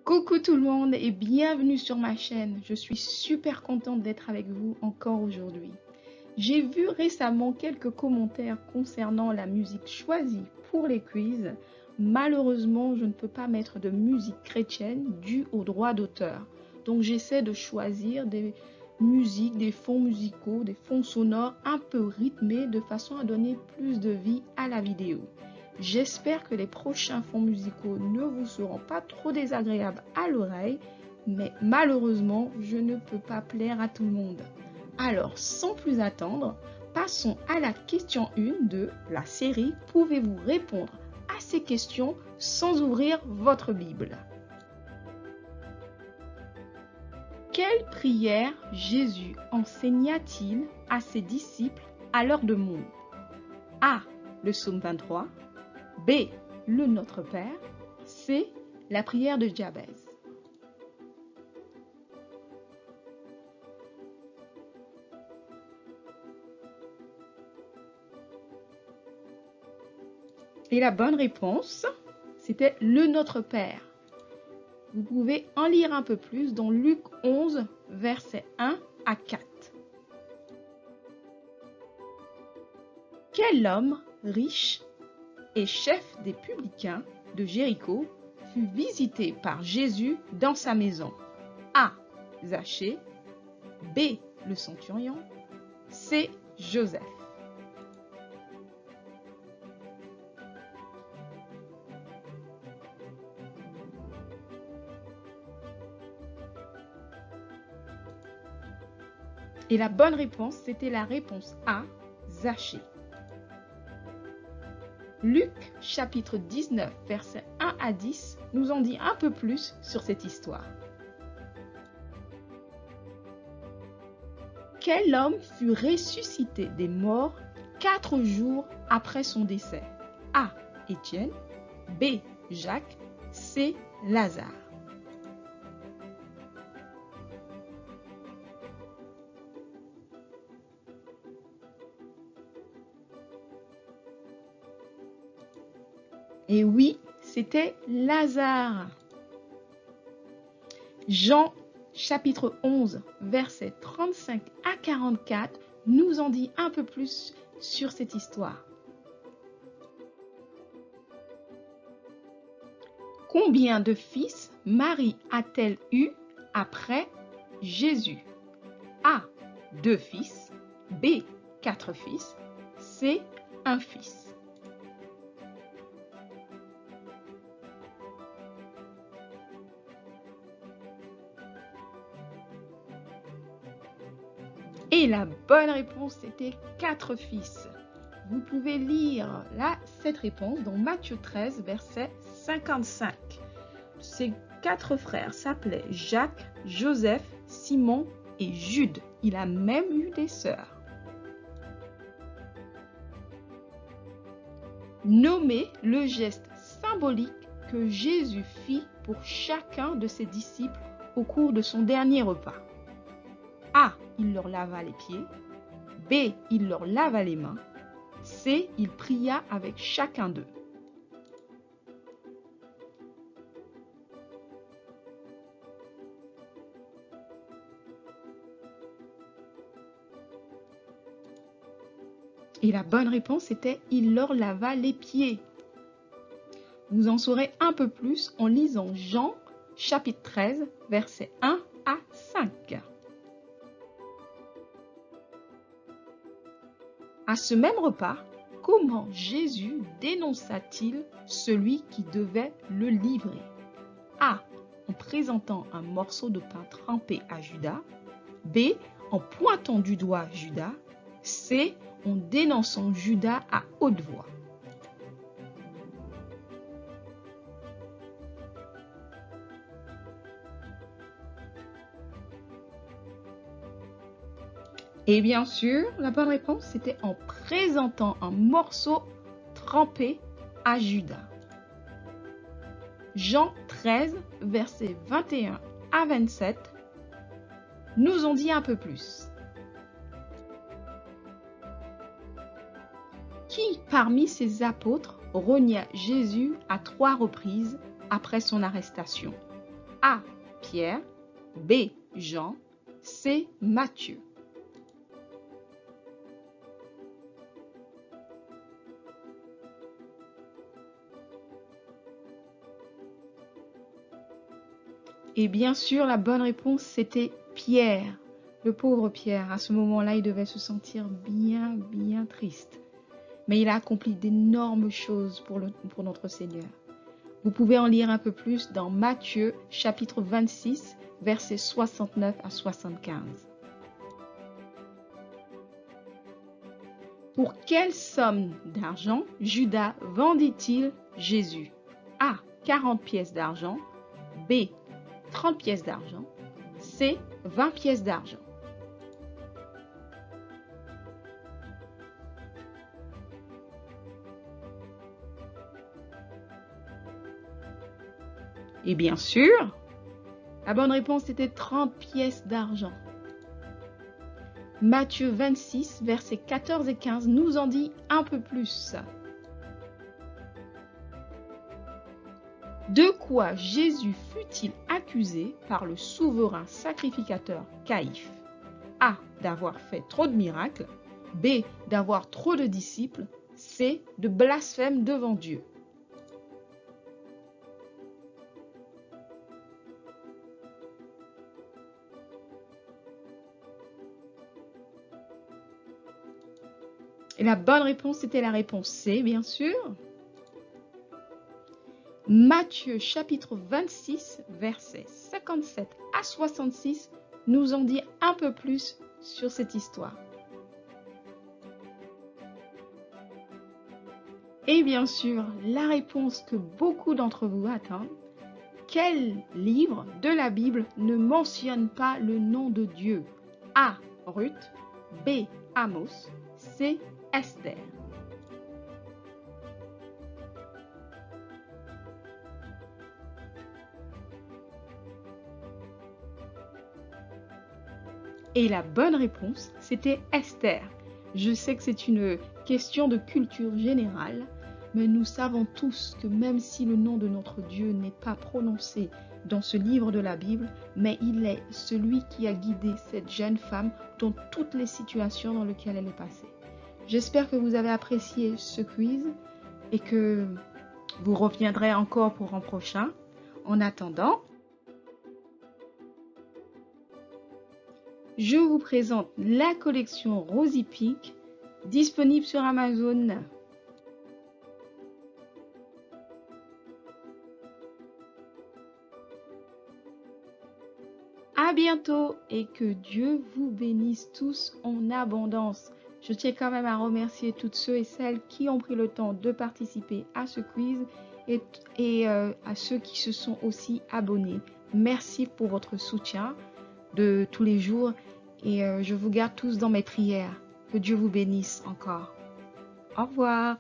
Coucou tout le monde et bienvenue sur ma chaîne. Je suis super contente d'être avec vous encore aujourd'hui. J'ai vu récemment quelques commentaires concernant la musique choisie pour les quiz. Malheureusement, je ne peux pas mettre de musique chrétienne due au droit d'auteur. Donc j'essaie de choisir des musiques, des fonds musicaux, des fonds sonores un peu rythmés de façon à donner plus de vie à la vidéo. J'espère que les prochains fonds musicaux ne vous seront pas trop désagréables à l'oreille, mais malheureusement, je ne peux pas plaire à tout le monde. Alors, sans plus attendre, passons à la question 1 de la série « Pouvez-vous répondre à ces questions sans ouvrir votre Bible ?» Quelle prière Jésus enseigna-t-il à ses disciples à l'heure de mort? A. Le psaume 23. B. Le Notre Père. C. La prière de Jabez. Et la bonne réponse, c'était le Notre Père. Vous pouvez en lire un peu plus dans Luc 11, versets 1 à 4. Quel homme riche et chef des publicains de Jéricho fut visité par Jésus dans sa maison? A. Zachée. B. Le centurion. C. Joseph. Et la bonne réponse, c'était la réponse A. Zachée. Luc, chapitre 19, versets 1 à 10, nous en dit un peu plus sur cette histoire. Quel homme fut ressuscité des morts 4 jours après son décès? A. Étienne. B. Jacques. C. Lazare. Et oui, c'était Lazare. Jean, chapitre 11, versets 35 à 44, nous en dit un peu plus sur cette histoire. Combien de fils Marie a-t-elle eu après Jésus? A. 2 fils. B. 4 fils. C. 1 fils. Et la bonne réponse, c'était 4 fils. Vous pouvez lire cette réponse dans Matthieu 13, verset 55. Ces 4 frères s'appelaient Jacques, Joseph, Simon et Jude. Il a même eu des sœurs. Nommez le geste symbolique que Jésus fit pour chacun de ses disciples au cours de son dernier repas. A. Il leur lava les pieds. B. Il leur lava les mains. C. Il pria avec chacun d'eux. Et la bonne réponse était « Il leur lava les pieds ». Vous en saurez un peu plus en lisant Jean, chapitre 13, versets 1 à 5. À ce même repas, comment Jésus dénonça-t-il celui qui devait le livrer? A. En présentant un morceau de pain trempé à Judas. B. En pointant du doigt Judas. C. En dénonçant Judas à haute voix. Et bien sûr, la bonne réponse, c'était en présentant un morceau trempé à Judas. Jean 13, versets 21 à 27, nous en dit un peu plus. Qui parmi ces apôtres renia Jésus à 3 reprises après son arrestation? A. Pierre, B. Jean, C. Matthieu. Et bien sûr, la bonne réponse, c'était Pierre. Le pauvre Pierre, à ce moment-là, il devait se sentir bien, bien triste. Mais il a accompli d'énormes choses pour notre Seigneur. Vous pouvez en lire un peu plus dans Matthieu, chapitre 26, versets 69 à 75. Pour quelle somme d'argent Judas vendit-il Jésus? A. 40 pièces d'argent. B. 30 pièces d'argent. C. 20 pièces d'argent. Et bien sûr, la bonne réponse était 30 pièces d'argent. Matthieu 26, versets 14 et 15 nous en dit un peu plus. De quoi Jésus fut-il accusé par le souverain sacrificateur Caïphe? A. D'avoir fait trop de miracles. B. D'avoir trop de disciples. C. De blasphème devant Dieu. Et la bonne réponse était la réponse C, bien sûr. Matthieu chapitre 26, versets 57 à 66 nous en dit un peu plus sur cette histoire. Et bien sûr, la réponse que beaucoup d'entre vous attendent, quel livre de la Bible ne mentionne pas le nom de Dieu? A. Ruth, B. Amos, C. Esther. Et la bonne réponse, c'était Esther. Je sais que c'est une question de culture générale, mais nous savons tous que même si le nom de notre Dieu n'est pas prononcé dans ce livre de la Bible, mais il est celui qui a guidé cette jeune femme dans toutes les situations dans lesquelles elle est passée. J'espère que vous avez apprécié ce quiz et que vous reviendrez encore pour un prochain. En attendant, je vous présente la collection Rosy Pink disponible sur Amazon. À bientôt et que Dieu vous bénisse tous en abondance. Je tiens quand même à remercier toutes ceux et celles qui ont pris le temps de participer à ce quiz et à ceux qui se sont aussi abonnés. Merci pour votre soutien de tous les jours et je vous garde tous dans mes prières. Que Dieu vous bénisse encore. Au revoir.